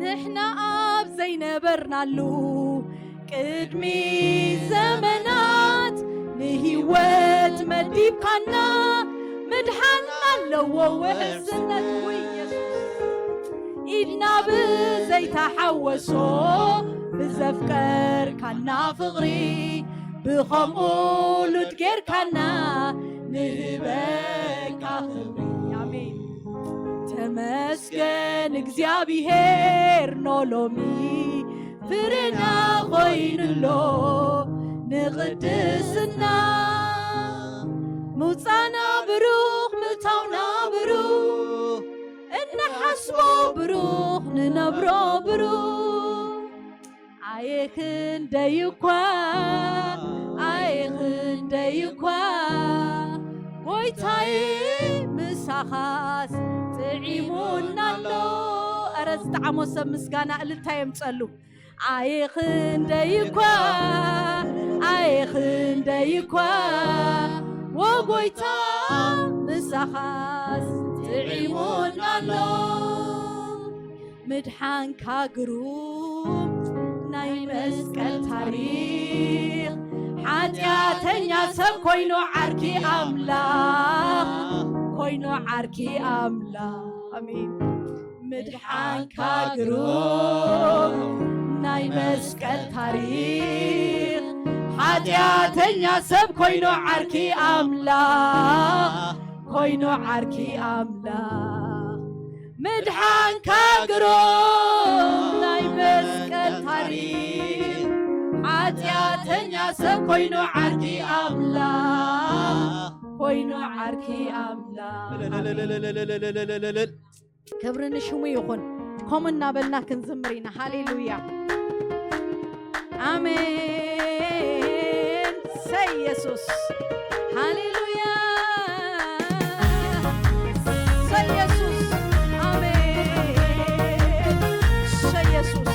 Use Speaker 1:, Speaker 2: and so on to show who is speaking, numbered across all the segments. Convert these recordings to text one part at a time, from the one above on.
Speaker 1: نحنا أب زينبرنالو قدمي زمنات نهيوت مديب قنا مدحنا لو وحسنت ويسوس إدنا بزي تحوسو بزفكر كنا فغري بخمول تجر كنا نهبك خبري آمين تمسكن እግዚአብሔር ኖሎሚ ፍሬና ኾይንሎ ንቅድስና ሙፃና ብሩኽ ምታውና ብሩኽ እንሓስቦ ብሩኽ ንነብሮ ብሩኽ ኣይክንደይኳ ጎይታዬ ምሳኻስ ጥዒሙናሎ ኣረ ዝጠዓሞ ሰብ ምስጋና እልልታ የምፀሉ ኣይክንደይኳ ወጎይታ ምሳኻስ ጥዒሙናሎ ምድሓንካ ግሩም ናይ መስቀል ታሪኽ ሓጢአተኛ ሰብ ኮይኑ ዓርኪ ኣምላኽ አሜን ምድሓንካ ግሩም ናይ መስቀል ታሪኽ ሓጢአተኛ ሰብ ኮይኑ ዓርኪ ኣምላኽ ምድሓንካ ግሩም ናይ መስቀል ታሪኽ ሓጢአተኛ ሰብ ኮይኑ ዓርኪ ኣምላኽ ክብርን ሽሙ ይኹን ከምኡ እናበልና ክንዝምር ኢና ሃሌሉያ አሜን ሰይ ኢየሱስ ሃሌሉያ ሰይ ኢየሱስ አሜን ሰይ ኢየሱስ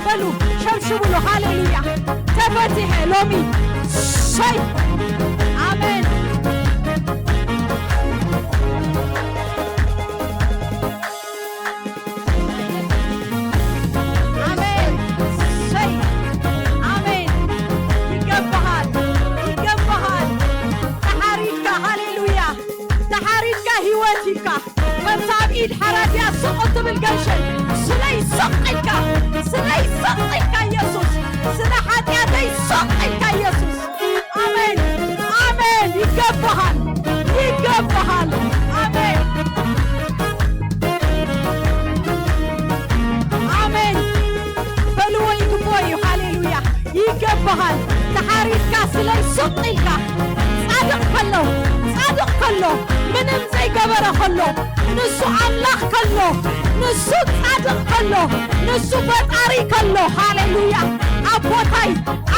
Speaker 1: بلو شبشبوا له هاليلويا تفتح لومي شيء آمين آمين شيء آمين يقبهال تحاريك هاليلويا تحاريك هواتك وتابعيد حراتي سقط بالقنشن سلي سقطك يسوس سلا حياتي سقطك يسوس آمين آمين يقبهال آمين آمين بلوي كبوي هاليلويا يقبهال تحاريك سلي سقطك صادق كله منم زي قبره كله نسو أملاخ كله نسو صادق كله نسو بطاري كله هاليلويا أبوتاي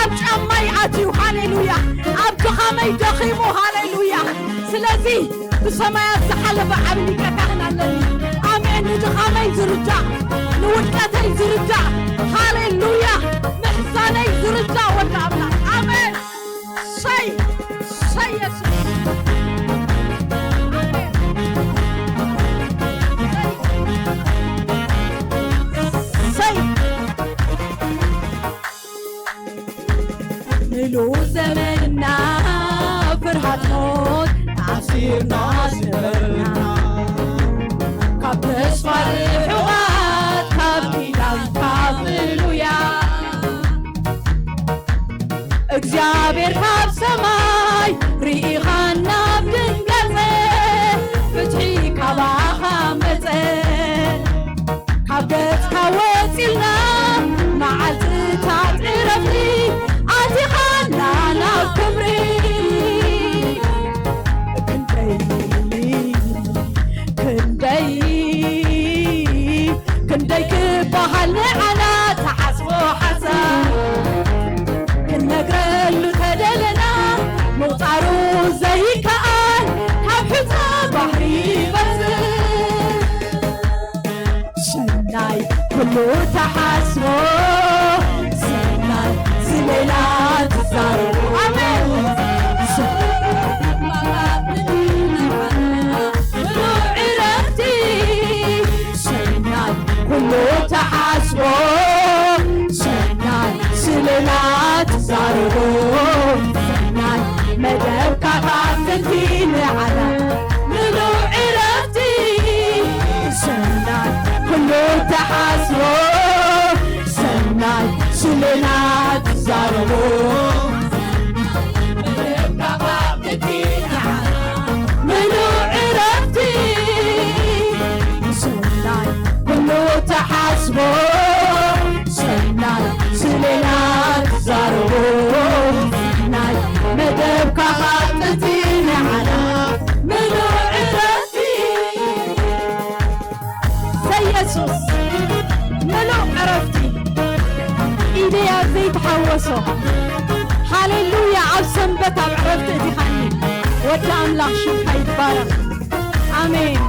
Speaker 1: أبجمعي أتيو هاليلويا أبجخامي دخيمو هاليلويا سلازي بسمايات سحلب عبلك كهنا لني آمين ندخامي زرجع نودكتي زرجع هاليلويا محساني زرجع والنعمنا آمين شيء يسوع ملو زمننا فرحة موت عصيرنا سبرنا كاب تسفى الحوات كاب إله كابلويا እግዚአብሔር ካብ ሰማይ ርኢኻና ብድንገት ፍትሒ ካባኻ መፀ ካብ ገጽካ ወፂልና መዓልትታት ዕረፍቲ ኣቲኻና ናብ ክብሪ ክንደይ ክበሃል ንዓና ተሓስቦ ሓሳብ ክነግረሉ ተደለና ምውፃሩ ዘይከኣል ካብ ሕፃ ባሕሪ ይበጽሕ ሰናይ ኩሉ ተሓስቦ ሰናይ ዝሌላ ትዛረቡ ኣሜን ዕረፍቲ ሰናይ ኩሉ ተሓስቦ ሰናይ ዝሌላ ትዛረቡ ሰናይ መደብካ ካፍንቲ ንዓና ምሉእ ዕረፍቲ ሰናይ ኩሉ ተሓስቦ ሰናይ ስለና ትዛረቡ መደብካ ካፍንቲ ንዓና ምሉእ ዕረፍቲ ሰናይ ኩሉ ተሓስቦ ሰናይ ስለና ትዛረቡ ሰናይ መደብካ ካፍንቲ ንዓና ምሉእ ዕረፍቲ ኢየሱስ ምሉእ ዕረፍቲ ኢድያ ዘይተሓወሶ ሃሌሉያ ኣብ ሰንበት ኣብ ዕረፍቲ እቲኻኒ ወዲ ኣምላኽ ሽምካ ይባረኽ ኣሜን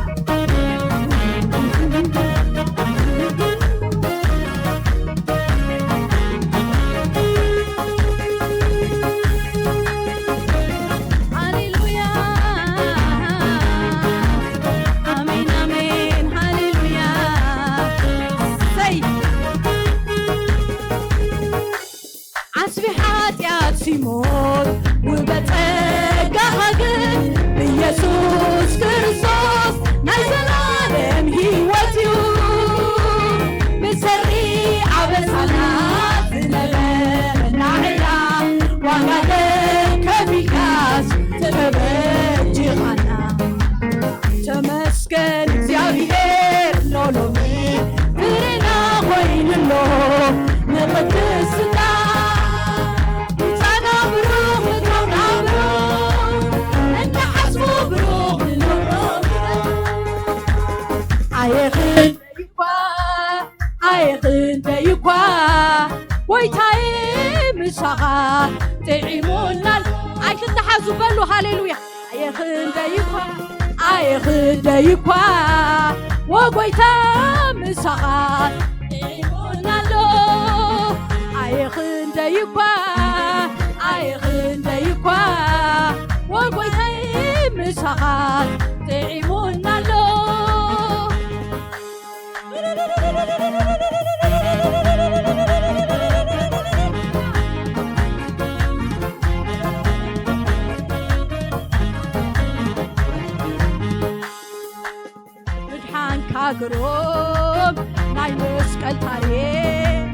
Speaker 1: ሲሞት ውበጸጋኻ ግን ኢየሱስ ክርስቶስ ናይ ዘላለም ሕይወት እዩ ብሰሪ ዓበሳና ዝነበረና ዕዳ ዋጋ ከፊልካስ ተበጅኻና ተመስገን እግዚአብሔር ሎሎሚ ፍሬና ኾይንሎ ንቅድስና ኣይኽንደይኳ ወይታይ ምሳኻ ጥዒሙናል ኣይክንተሓዙ በሉ ሃሌሉያ ኣይኽንደይኳ ወጎይታ ምሳኻ ጥዒሙናሎ ኣይኽንደይኳ ወጎይታይ ምሳኻ ጥዒሙናሎ ምድሓን ካግሮም ናይ መስቀል ታሪክ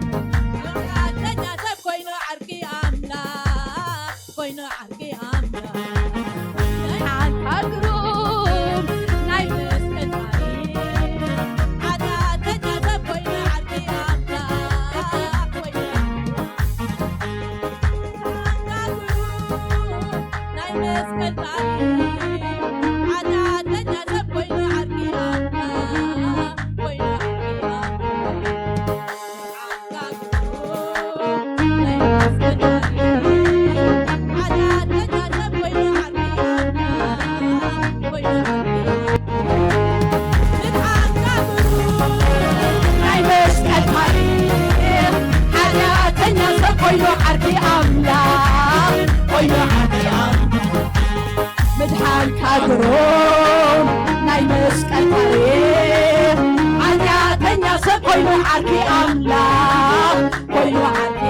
Speaker 1: ተኛ ሰብ ኮይኑ ዓርቂ ኣምላኽ ኮይኑ ዓርቂ ኣምላኽ ምድሓን ካግሮም ናይ መስቀል ታሪክ ዓዳተኛ ሰብ ኮይኑ ዓርቂ ኣምላኽ ኮይኑ ናይ መስቀል ታሪክ ምድሓን ካግሮም ናይ መስቀል ታሪክ ዓዳተኛ ሰብ ኮይኑ ዓርኪ ኣምላኽ ኮይኑ ዓርኪ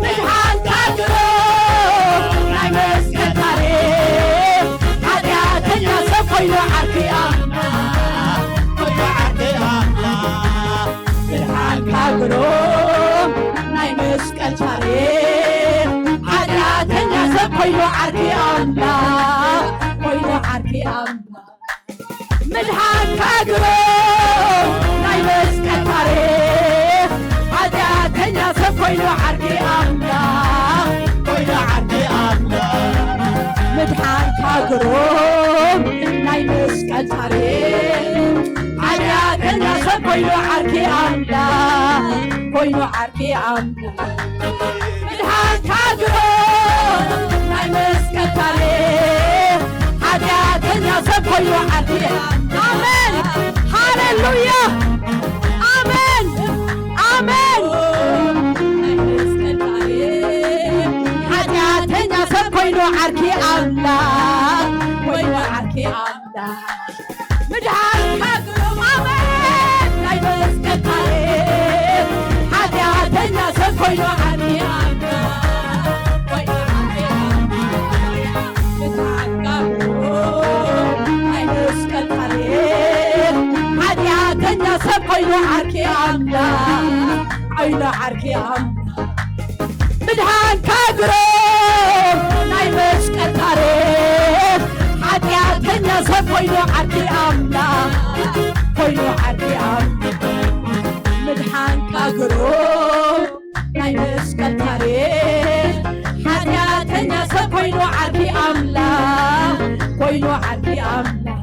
Speaker 1: ምድሓን ኃጢአተኛ ሰብ ኮይኑ ዓርኪ ኣምላኽ ኮይኑ ዓርኪ ኣምላኽ ምድሓንካ ግሮም ናይ መስቀል ታሪኽ ኃጢአተኛ ሰብ ኮይኑ ዓርኪ ኣምላኽ ኮይኑ ዓርኪ ኣምላኽ ምድሓንካ ግሮም ናይ መስቀል ታሪኽ ኃጢአተኛ ሰብ ኮይኑ ዓርኪ ኣምላኽ ኮይኑ ዓርኪ ኣምላኽ ምድሓንካ ግሮም ናይ መስቀል ታሪኽ ኃጢአተኛ ሰብ ኮይኑ ዓርኪ ኣሜን ሃሌሉያ አሜን አሜን ናይ መስቀል ታሪኽ ኃጢአተኛ ሰብ ኮይኑ ዓርኪ ኣምላኽ ኮይኑ ዓርኪ ኣምላኽ ምድሓንካ ግሮም አሜን ናይ መስቀል ታሪኽ ኃጢአተኛ ሰብ ኮይኑ ዓርኪ ኣምላኽ ኮይኑ ዓርኪ ኣምላኽ ምድሓንካ ግሮም ናይ መስቀል ታሪኽ ኃጢአተኛ ሰብ ኮይኑ ዓርኪ ኣምላኽ ኮይኑ ዓርኪ ኣምላኽ ምድሓንካ ግሮም ናይ መስቀል ታሪኽ ኃጢአተኛ ሰብ ኮይኑ ዓርኪ ኣምላኽ ኮይኑ ዓርኪ ኣምላኽ ምድሓንካ ግሮም ናይ መስቀል ታሪኽ ኃጢአተኛ ሰብ ኮይኑ ዓርኪ ኣምላኽ ኮይኑ ዓርኪ ኣምላኽ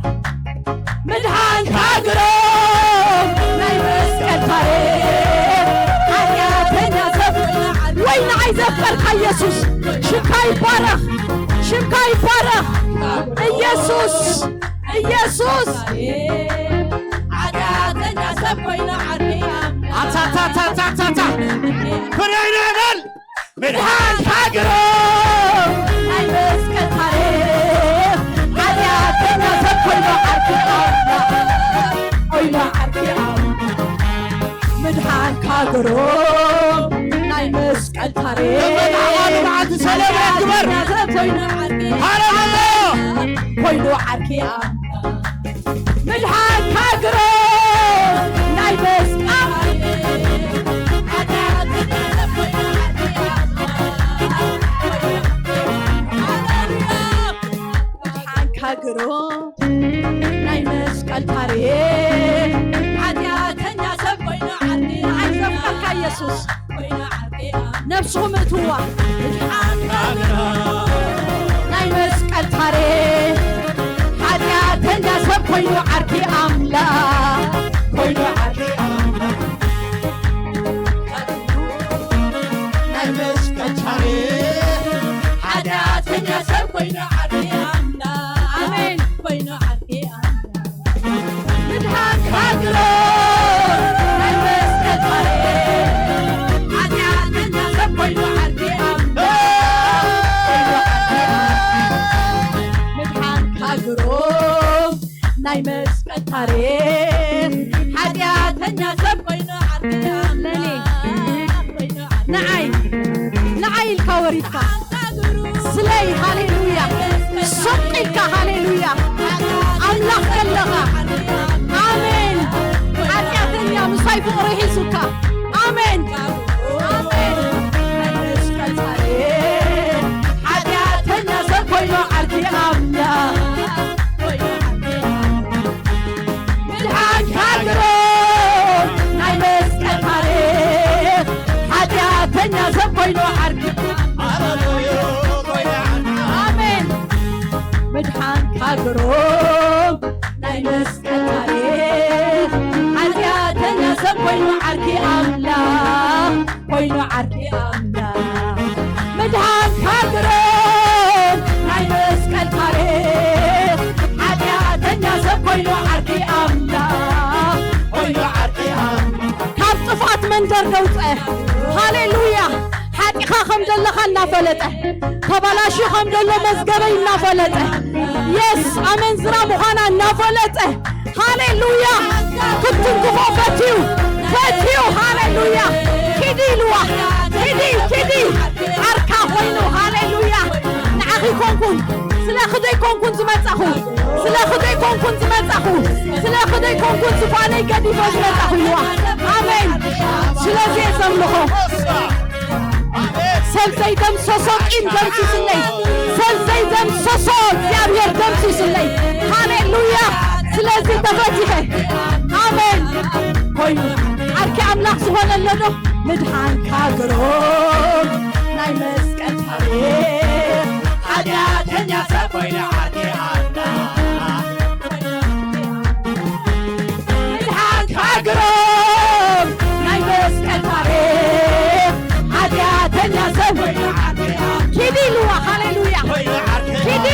Speaker 1: ምድሓንካ ግሮም ናይ መስቀል ታሪኽ ኃጢአተኛ ሰብ ወይ ንዓይ ዘፈርካ ኢየሱስ ሽምካ ይባረኽ ሽምካ ይባረኽ ኢየሱስ ኢየሱስ ኃጢአተኛ ሰብ ኮይኑ ዓርኪ አታታታታታ ፍሬናናል ምድሓንካ ግሮም ናይ መስቀል ታሪኽ ኃጢአተኛ ሰብ ኮይኑ ዓርኪ ኣምላኽ ኮይኑ ዓርኪ ኣምላኽ ምድሓንካ ግሮም ናይ መስቀል ታሪኽ
Speaker 2: ተፈታዋት ሰላም ያክበር
Speaker 1: ኮይኑ ዓርኪ
Speaker 2: ሃሌሉያ
Speaker 1: ኮይኑ ዓርኪ ኣምላኽ ምድሓንካ ግሮም ናይ መስቀል ኃጢአተኛ ሰብ ኮይኑ ዓርኪ ምድሓንካ ግሮም ናይ መስቀል ታሪኽ ኃጢአተኛ ሰብ ኮይኑ ዓርኪ ዓይዘፍቀልካ ኢየሱስ ኮይኑ ዓርኪ ነፍስኹም እትዋ ምድሓንካ ግሮም ናይ መስቀል ታሪኽ ኃጢአተኛ ሰብ ኮይኑ ዓርኪ ኣምላኽ ኮይኑ ዓርኪ ኣምላኽ ናይ መስቀል ታሪኽ ኃጢአተኛ ሰብ ኮይኑ ዓርኪ ኣምላኽ አሜን ኮይኑ ዓርኪ ኣምላኽ ምድሓንካ ግሮም ናይ መስቀል ታሪኽ ኃጢአተኛ ሰብ ኮይኑ ዓርኪ ምድሓንካ ግሮም ናይ መስቀል ታሪኽ ኃጢአተኛ ሰብ ኮይኑ ዓርኪ ንዓይ ንዓይ ኢልካ ወሪድካ ስለይ ሃሌሉያ ሶጥ ኢልካ ሃሌሉያ ኣምላኽ ከለኻ ኣሜን ኃጢአተኛ ምሳይ ፍቕሪ ሒዙካ ኣሜን ኣሜን ናይ መስቀል ታሪኽ ኃጢአተኛ ሰብ ኮይኑ ዓርኪ ኣምላኽ ምድሓንካ ግሮም ናይ መስቀል ታሪኽ ኃጢአተኛ ሰብ ኮይኑ ዓርኪ አሜን ምድሓንካ ግሮም ናይ መስቀል ታሪኽ ኃጢአተኛ ሰብ ኮይኑ ዓርኪ ኣምላኽ ኮይኑ ዓርኪ ኣምላኽ ምድሓንካ ግሮም ናይ መስቀል ታሪኽ ኃጢአተኛ ሰብ ኮይኑ ዓርኪ ኣምላኽ ኮይኑ ዓርኪ ኣምላኽ ካብ ጥፋት መንደር ደውፅአ ሃሌሉያ ሓጢኻ ከም ዘለኻ እናፈለጠ ተባላሹ ከም ዘሎ መዝገበይ እናፈለጠ የስ ኣመንዝራ ምዃና እናፈለጠ ሃሌሉያ ክትንግፎ ፈትዩ ፈትዩ ሃሌሉያ ኪዲ ኢልዋ ኪዲ ዓርካ ኮይኑ ሃሌሉያ ንዓኺ ኮንኩን ስለ ክደይ ኮንኩን ዝመጻኹ ስለ ክደይ ኮንኩን ዝመጻኹ ስለ ክደይ ኮንኩን ዝፋነይ ገዲፎ ዝመጻኹ ይዋ ኣሜን ስለዚ ዘምልኾ ሰብ ዘይደምሰሶ ቂም ደምሲስለይ ሰብ ዘይደምሰሶ እግዚአብሔር ደምሲስለይ ሃሌሉያ ስለዚ ተፈቲሐ አሜን ኮይኑ ዓርኪ አምላኽ ዝኾነሎ ዶ ምድሓንካ ግሩም ናይ መስቀል ታሪኽ ሓጢአተኛ ሰብ ኮይኑ ዓጢኣና ምድሓንካ ግሩም ናይ መስቀል ታሪኽ ሓጢአተኛ ሰብ ኮይኑ ዓጢኣና ኪዲ ኢልዋ ሃሌሉያ ኪዲ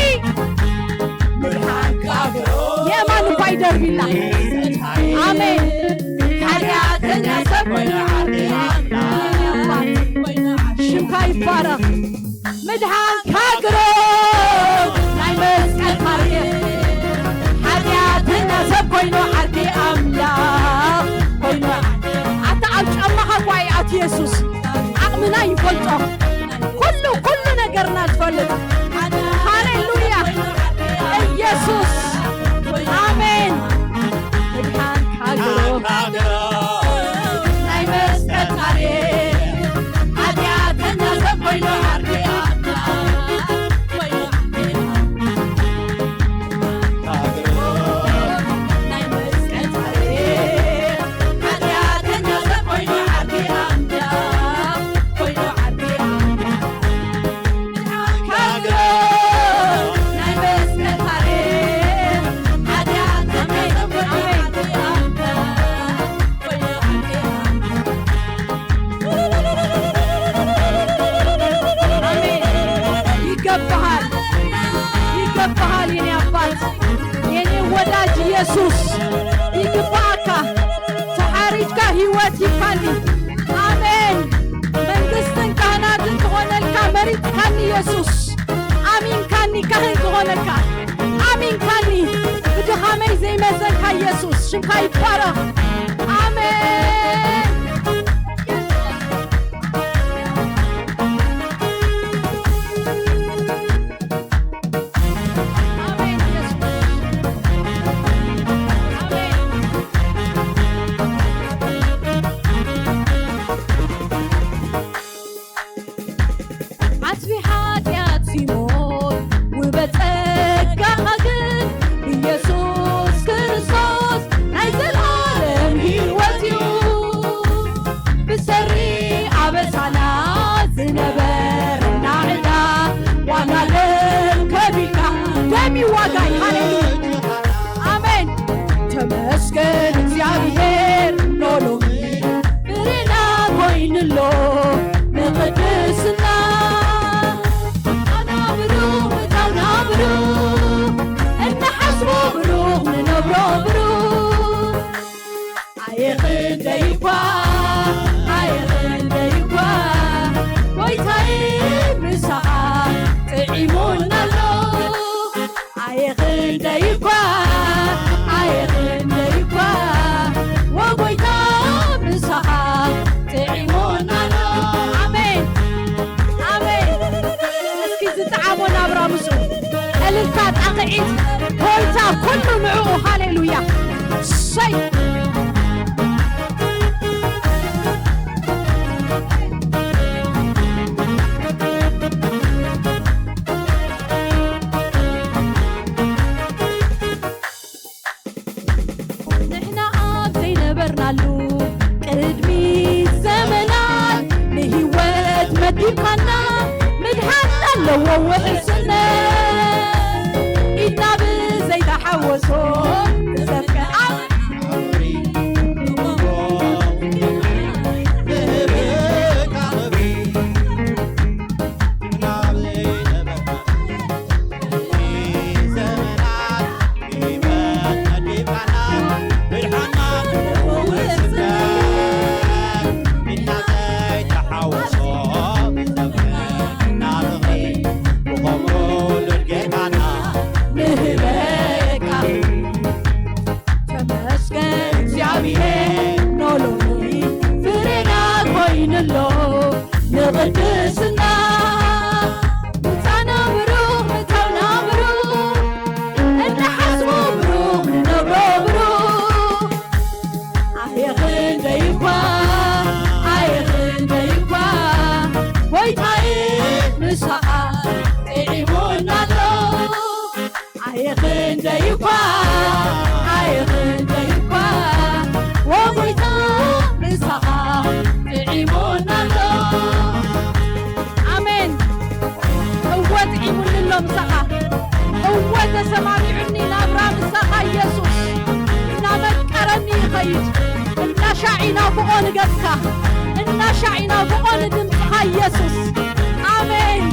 Speaker 1: ምድሓንካ ግሩም የማን እኳ ይደርቢና አሜን ሓጢአተኛ ሰብ ኮይኑ ዓጢኣና ሽምካ ይባረኽ ምድሓንካ ግሩም ናይ መስቀል ታሪኽ ሓጢአተኛ ሰብ ኮይኑ ዓርኪ ኣምላኽ ኮይኑ ኣታ ኣብ ጫማኻ እኳ ይኣት ኢየሱስ ዓቕምና ይፈልጦ ኩሉ ነገርና ዝፈልጥ ሃሌሉያ ኢየሱስ አሜን ምድሓንካ ግሩም ናይ መስቀል ታሪኽ ሓጢአተኛ ሰብ ኮይኑ ዓርኪ ይገባሃል የኔ አባት የኔ ወዳጅ ኢየሱስ ይግባካ ተሓሪጅካ ህይወት ይካኒ አሜን መንግስትን ካህናትን ክኾነልካ መሪፅካኒ ኢየሱስ አሚንካኒ ካህን ክኾነልካ አሚንካኒ ብድኻመይ ዘይመዘንካ ኢየሱስ ሽምካ ይባረኽ አሜን ተመስገን እግዚአብሔር ኖሎ ብርና ኮይንሎ ንቅድስና ኣና ብሩኽ እታውና ብሩኽ እናሓስቦ ብሩኽ ንነብሮ ብሩኽ ኣይኽንደይኳ ጎይታዬ ምሳኻ ጥዒሙናሎ ኣይኽንደይኳ ወጎይታ ምሳኻ ጥዒሙናሎ አሜን አሜን እስኪ ዝጠዓሞ ናብራ ምስኡ እልልታ ጣቕዒት ሆይታ ኩሉ ንዕኡ ሃሌሉያ ሰይ ቅድሚ ዘመናት ንህይወት መዲብካና ምድሓን ኣለዎ ውሕስነት ኢድና ብዘይተሓወሶ ብሰብከ ምሳኻ ጥዒሙናሎ ኣይኽንደይኳ ኣይኽንደይኳ ወጎይታ ምሳኻ ጥዒሙናሎ ኣሜን እወ ጥዒሙንሎ ምሳኻ እወ ተሰማሚዑኒ ናብራ ምሳኻ ኢየሱስ እናመቀረኒ ይኸይድ እናሻዒና ብቆ ንገጽካ እናሻዒና ብቆ ንድምፅኻ ኢየሱስ ኣሜን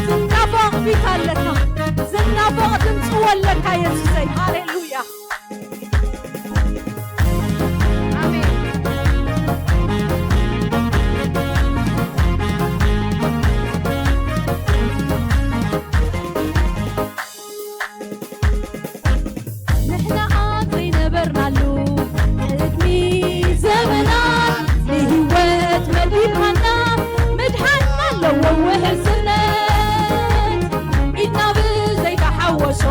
Speaker 1: ዝናቦቕ ፊት ኣለካ ዝናቦቕ ድምፂ ወለካ ኢየሱሰይ ሃሌሉያ ኣሜን ንሕና ኣጥሪ ነበርናሉ ቅድሚ ዘመናት ንህይወት መዲብካና ምድሓንና ኣለዎ ውሕስነት ኢድና ብዘይተሓወሶ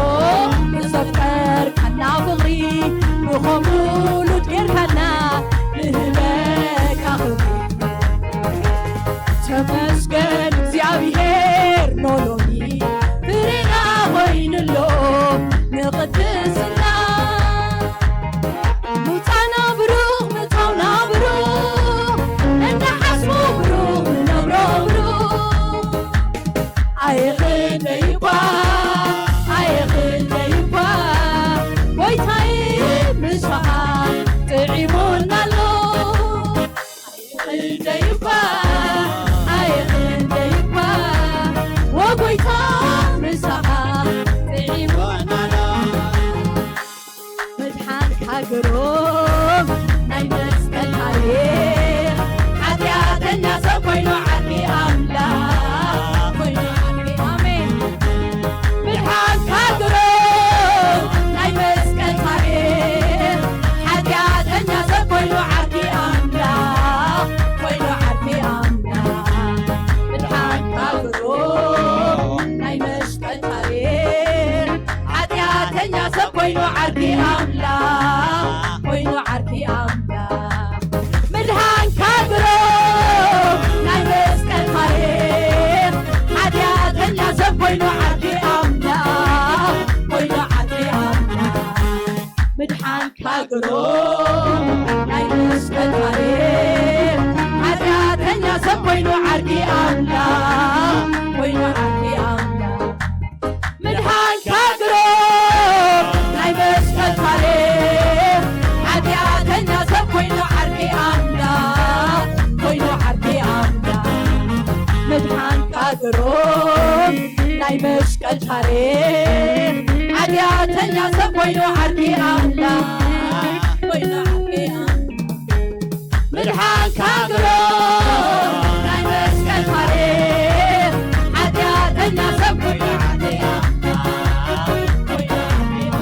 Speaker 1: ንዘፍቀርካና ፍቕሪ ብኸምሉት ጌርካና ንህበካ ክብሪ ተመስገን እግዚኣብሔር ኖሎኒ ፍሬና ኾይንሎ ንቕድስና ሙፃና ብሩኽ ምታውና ብሩኽ እንዳሓስቡ ብሩኽ ንነብሮ ብሩኽ ኣይኽንደይኳ ኣይኽንደይኳ ጎይታዬ ምሳኻ ጥዒሙናሎ ኣይኽንደይኳ ኣይኽንደይኳ ወጎይታ ምሳኻ ጥዒሙናሎ ምድሓንካ ግሩም ናይ መስቀል ታሪኽ ሓጢኣተኛ ሰብ ኮይኑ ዓርኪ ኣምላኽ ኮይኑ ዓርኪ ኣሜን ምድሓንካ ግሩም ናይ መስቀል ታሪኽ ሓጢኣተኛ ሰብ ኮይኑ ዓርኪ ኣምላኽ ኮይኑ ዓርኪ ኣምላኽ ምድሓንካ ግሩም ናይ መስቀል ታሪኽ ሓጢኣተኛ ሰብ ኮይኑ ዓርኪ ኣምላኽ ኮይኑ ዓርኪ ኣምላኽ ምድሓንካ ግሩም ናይ መስቀል ታሪኽ ሓጢኣተኛ ሰብ ኮይኑ ዓርኪ ኣምላኽ ኮይኑ ዓርኪ ኣምላኽ ምድሓንካ ግሩም ናይ መስቀል ታሪኽ ሓጢኣተኛ ሰብ ኮይኑ ዓርኪ ኣምላኽ ኮይኑ ዓርኪ ኣምላኽ ምድሓንካ ግሩም ናይ መስቀል ታሪኽ ሓጢኣተኛ ሰብ ኮይኑ ዓርኪ ኣምላኽ ኮይኑ ዓርኪ ኣምላኽ ምድሓንካ ግሩም ናይ መስቀል ታሪኽ ሓጢኣተኛ ሰብ ኮይኑ ዓርኪ ኣምላኽ ኮይኑ ዓርኪ ኣምላኽ ምድሓንካ ግሩም ናይ መስቀል ታሪኽ ሓጢኣተኛ ሰብ ኮይኑ ዓርኪ ኣምላኽ ኮይኑ ዓርኪ ኣምላኽ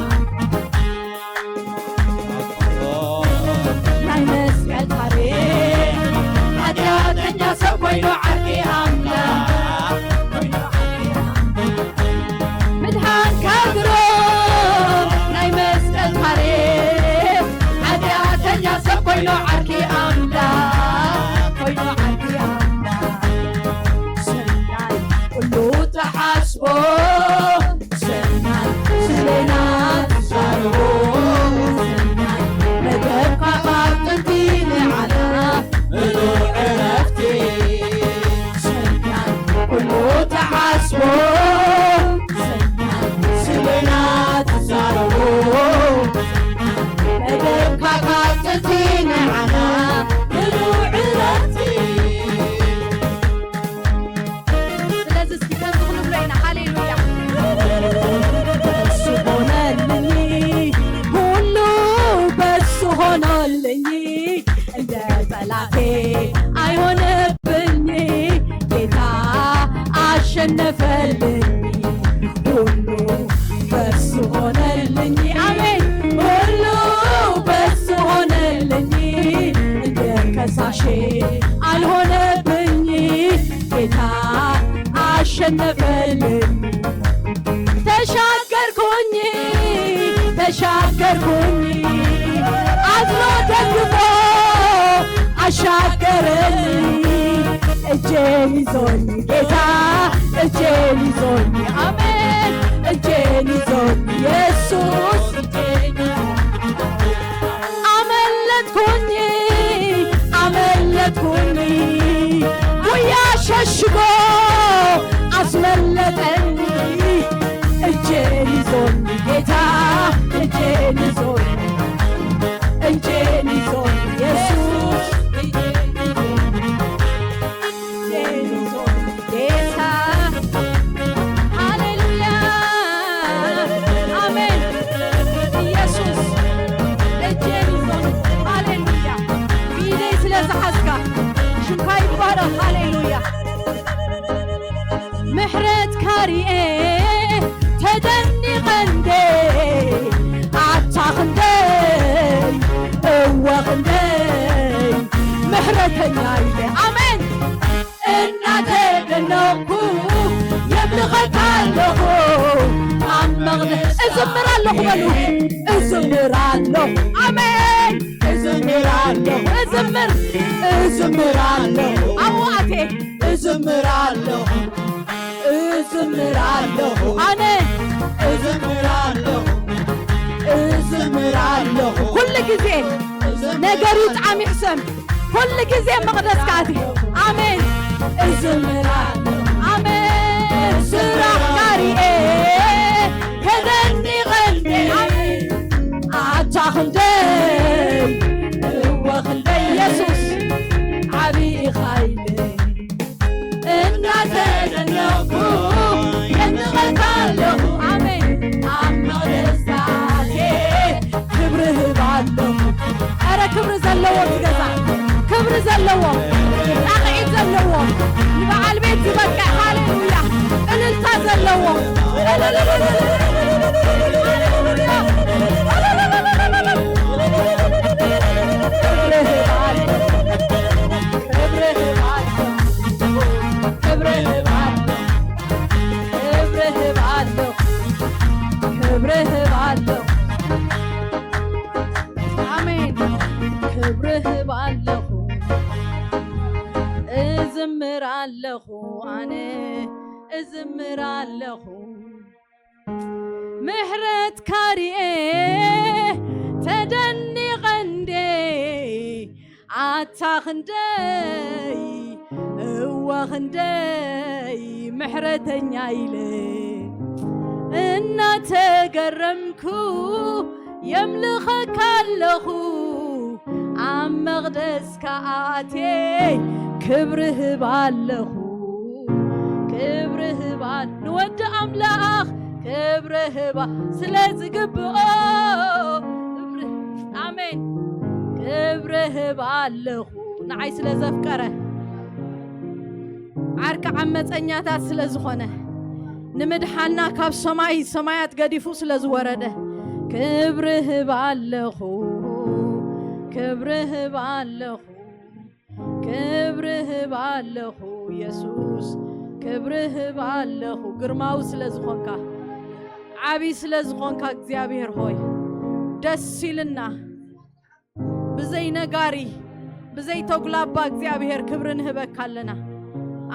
Speaker 1: ናይ መስቀል ታሪኽ ሓጢኣተኛ ሰብ ኮይኑ ዓርኪ ኣምላኽ ኮይኑ ዓርኪ ኣምላኽ ምድሓንካ ግሩም ናይ መስቀል ታሪኽ ሓጢኣተኛ ሰብ ኮይኑ ዓርኪ ኣምላኽ ኮይኑ ዓርኪ ኣምላኽ ሰናይ ኩሉ ተሓስቦ ሰናይ ስለና ተዛርቦ ሰናይ መደብካ ካብ ጥንቲ ንዓና ምሉእ ዕረፍቲ ሰናይ ኩሉ ተሓስቦ ሰናይ ስለና ተዛርቦ መደብካ ካብ ጥንቲ ንዓና ምሉእ ዕረፍቲ ስለዚ እስኪ ከምዚ ክንብሎ ኢና ሃሌሉያ በሱ ሆነልኝ ሁሉ በሱ ሆኖልኝ እንደ ጠላቴ አይሆንብኝ ጌታ አሸነፈልኝ ሁሉ በሱ ሆነልኝ አሜን ሁሉ በሱ ሆነልኝ እንደ ከሳሼ አልሆነብኝ ጌታ አሸነፈልኝ ተሻገርኩኝ ተሻገርኩኝ አዝኖ ደግፎ አሻገረኝ እጄን ይዞኝ ጌታ እጄን ይዞኝ አሜን እጄን ይዞኝ ኢየሱስ አመለጥኩኝ አመለጥኩኝ ጉያ ሸሽጎ አስመለጠኝ እጄን ይዞኝ ጌታ እጄን ይዞኝ እጄን ይዞኝ ኢየሱስ እጄን ይዞኝ ጌታ ሃሌሉያ አሜን ኢየሱስ እጄን ይዞኝ ሃሌሉያ ቢደይ ስለዝሓዝካ ሽምካ ይባረኽ ሃሌሉያ ምሕረት ካሪኤ ተደኒቐንዴ ዓታኽንደይ እወኽንደይ ምሕረተኛ ኢለ አሜን እናተደነቕኩ የምልኸካ ኣለኹ ኣብ መቕደስ እዝምር ኣለኹ በሉ እዝምር ኣለኹ አሜን እዝምር ኣለኹ እዝምር እዝምር ኣለኹ ኣዋቴ እዝምር ኣለኹ እዝምር ኣለኹ ኣነ እዝምር ኣለኹ እዝምር ኣለኹ ኩሉ ግዜ ነገሩ ጣዕሚ ይሕሰም ኩሉ ግዜ መቕደስ ካቲ ኣሜን እዝምር ኣለኹ ኣሜን ስራሕ ካሪኤ ከደኒቐንዴ ኣሜን ዓታኽንደይ እወኽንደይ ኢየሱስ ዓብዪ ኻይለ እናተደነቕኩ የምልኸካ ኣለኹ ኣሜን ኣብ መቕደስካቴ ክብሪ ህብ ኣለኹ ኧረ ክብሪ ዘለዎ ትገዛ ክብሪ ዘለዎ ጣቕዒት ዘለዎ ንበዓል ቤት ዝበቅዕ ሃሌሉያ እልልታ ዘለዎ ክብርህ ባለሁ አሜን ክብርህ ባለሁ እዝምራለሁ አነ እዝምራለሁ ምሕረት ካሪኤ ተደኒቐንዴ ዓታኽንደይ እወኽንደይ ምሕረተኛ ኢለ እናተገረምኩ የምልኸካ ኣለኹ ኣብ መቕደስካ ኣቴ ክብርህ ባለኹ ክብርህ ባል ንወዲ ኣምላኽ ክብርህ ስለ ዝግብኦ ኣሜን ክብርህ ባለኹ ንዓይ ስለ ዘፍቀረ ዓርካ ዓመፀኛታት ስለ ዝኾነ ንምድሓና ካብ ሰማይ ሰማያት ገዲፉ ስለ ዝወረደ ክብርህ ባለኹ ክብርህ ባለኹ ክብርህ ባለኹ ኢየሱስ ክብርህ ባለኹ ግርማዊ ስለ ዝኾንካ ዓብይ ስለ ዝኾንካ እግዚአብሔር ሆይ ደስ ይልና ብዘይ ነጋሪ ብዘይ ተጉላባ እግዚአብሔር ክብርን ህበካለና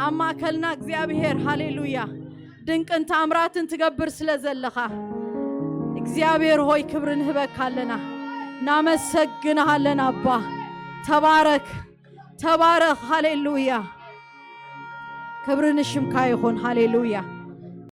Speaker 1: አማከልና እግዚአብሔር ሃሌሉያ ድንቅን ታምራትን ትገብር ስለዘለኻ እግዚአብሔር ሆይ ክብርን ህበካለና ናመሰግንሃለን አባ ተባረክ ተባረክ ሃሌሉያ ክብርን ሽምካ ይሁን ሃሌሉያ